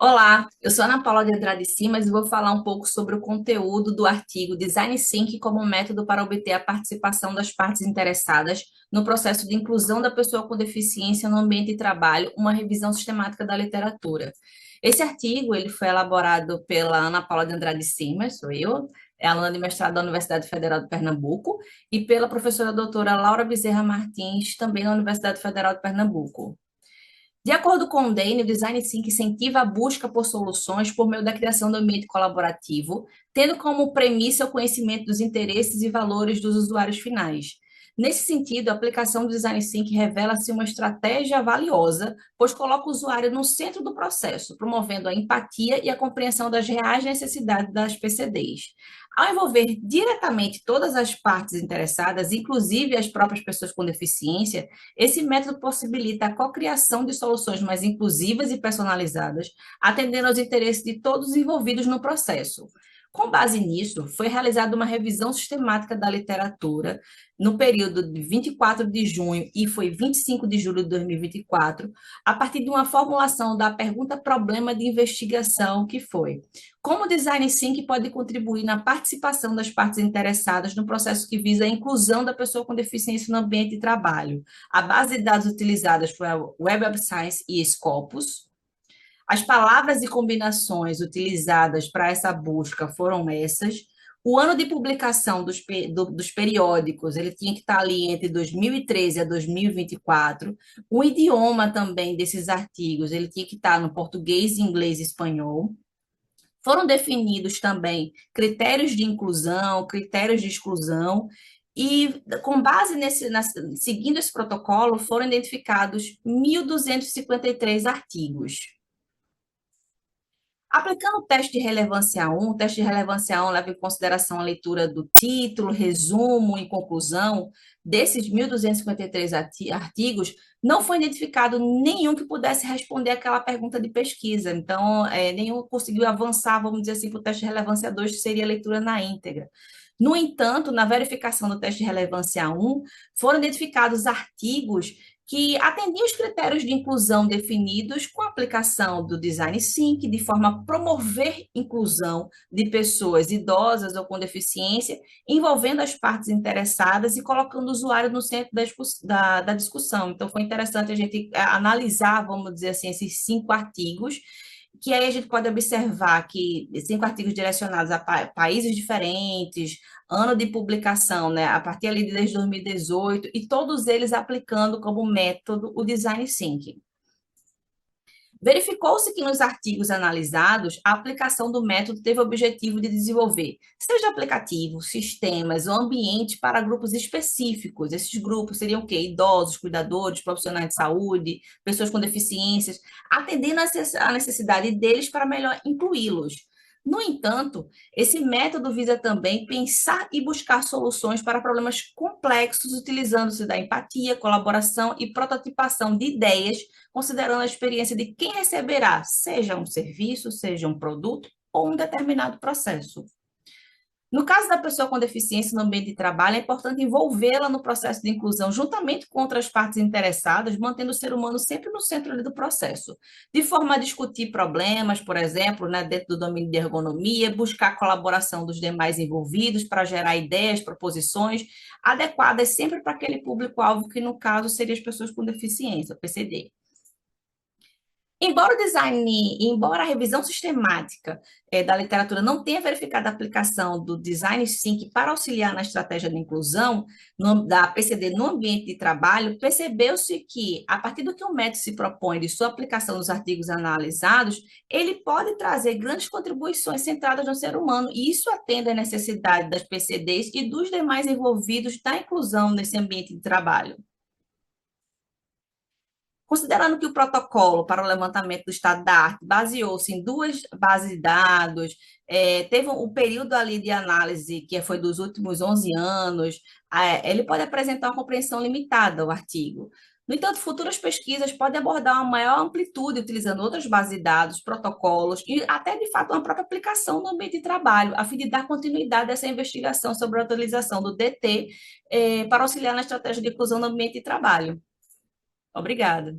Olá, eu sou Ana Paula de Andrade Simas e vou falar um pouco sobre o conteúdo do artigo Design Thinking como método para obter a participação das partes interessadas no processo de inclusão da pessoa com deficiência no ambiente de trabalho, uma revisão sistemática da literatura. Esse artigo ele foi elaborado pela Ana Paula de Andrade Simas, sou eu, é aluna de mestrado da Universidade Federal de Pernambuco, e pela professora doutora Laura Bezerra Martins, também da Universidade Federal de Pernambuco. De acordo com o DEIN, o Design Thinking incentiva a busca por soluções por meio da criação do ambiente colaborativo, tendo como premissa o conhecimento dos interesses e valores dos usuários finais. Nesse sentido, a aplicação do Design Thinking revela-se uma estratégia valiosa, pois coloca o usuário no centro do processo, promovendo a empatia e a compreensão das reais necessidades das PCDs. Ao envolver diretamente todas as partes interessadas, inclusive as próprias pessoas com deficiência, esse método possibilita a cocriação de soluções mais inclusivas e personalizadas, atendendo aos interesses de todos os envolvidos no processo. Com base nisso, foi realizada uma revisão sistemática da literatura no período de 24 de junho e foi 25 de julho de 2024, a partir de uma formulação da pergunta-problema de investigação que foi: como o design thinking pode contribuir na participação das partes interessadas no processo que visa a inclusão da pessoa com deficiência no ambiente de trabalho? A base de dados utilizadas foi a Web of Science e Scopus. As palavras e combinações utilizadas para essa busca foram essas. O ano de publicação dos periódicos, ele tinha que estar ali entre 2013 a 2024. O idioma também desses artigos, ele tinha que estar no português, inglês e espanhol. Foram definidos também critérios de inclusão, critérios de exclusão, e com base seguindo esse protocolo, foram identificados 1.253 artigos. Aplicando o teste de relevância 1, o teste de relevância 1 leva em consideração a leitura do título, resumo e conclusão desses 1.253 artigos, não foi identificado nenhum que pudesse responder aquela pergunta de pesquisa. Então, nenhum conseguiu avançar, vamos dizer assim, para o teste de relevância 2, que seria a leitura na íntegra. No entanto, na verificação do teste de relevância 1, foram identificados artigos que atendiam os critérios de inclusão definidos com a aplicação do Design Thinking, de forma a promover inclusão de pessoas idosas ou com deficiência, envolvendo as partes interessadas e colocando o usuário no centro da discussão. Então, foi interessante a gente analisar, vamos dizer assim, esses 5 artigos, que aí a gente pode observar que 5 artigos direcionados a países diferentes, ano de publicação, né, a partir ali de desde 2018, e todos eles aplicando como método o Design Thinking. Verificou-se que nos artigos analisados, a aplicação do método teve o objetivo de desenvolver, seja aplicativos, sistemas ou ambientes para grupos específicos. Esses grupos seriam o quê? Idosos, cuidadores, profissionais de saúde, pessoas com deficiências, atendendo à necessidade deles para melhor incluí-los. No entanto, esse método visa também pensar e buscar soluções para problemas complexos, utilizando-se da empatia, colaboração e prototipação de ideias, considerando a experiência de quem receberá, seja um serviço, seja um produto ou um determinado processo. No caso da pessoa com deficiência no ambiente de trabalho, é importante envolvê-la no processo de inclusão, juntamente com outras partes interessadas, mantendo o ser humano sempre no centro do processo, de forma a discutir problemas, por exemplo, né, dentro do domínio de ergonomia, buscar a colaboração dos demais envolvidos para gerar ideias, proposições adequadas sempre para aquele público-alvo, que no caso seria as pessoas com deficiência, PCD. Embora a revisão sistemática da literatura não tenha verificado a aplicação do design thinking para auxiliar na estratégia de inclusão da PCD no ambiente de trabalho, percebeu-se que, a partir do que o método se propõe de sua aplicação nos artigos analisados, ele pode trazer grandes contribuições centradas no ser humano, e isso atende à necessidade das PCDs e dos demais envolvidos da inclusão nesse ambiente de trabalho. Considerando que o protocolo para o levantamento do estado da arte baseou-se em 2 bases de dados, teve um período ali de análise que foi dos últimos 11 anos, ele pode apresentar uma compreensão limitada, o artigo. No entanto, futuras pesquisas podem abordar uma maior amplitude, utilizando outras bases de dados, protocolos e até, de fato, uma própria aplicação no ambiente de trabalho, a fim de dar continuidade a essa investigação sobre a utilização do DT para auxiliar na estratégia de inclusão no ambiente de trabalho. Obrigada.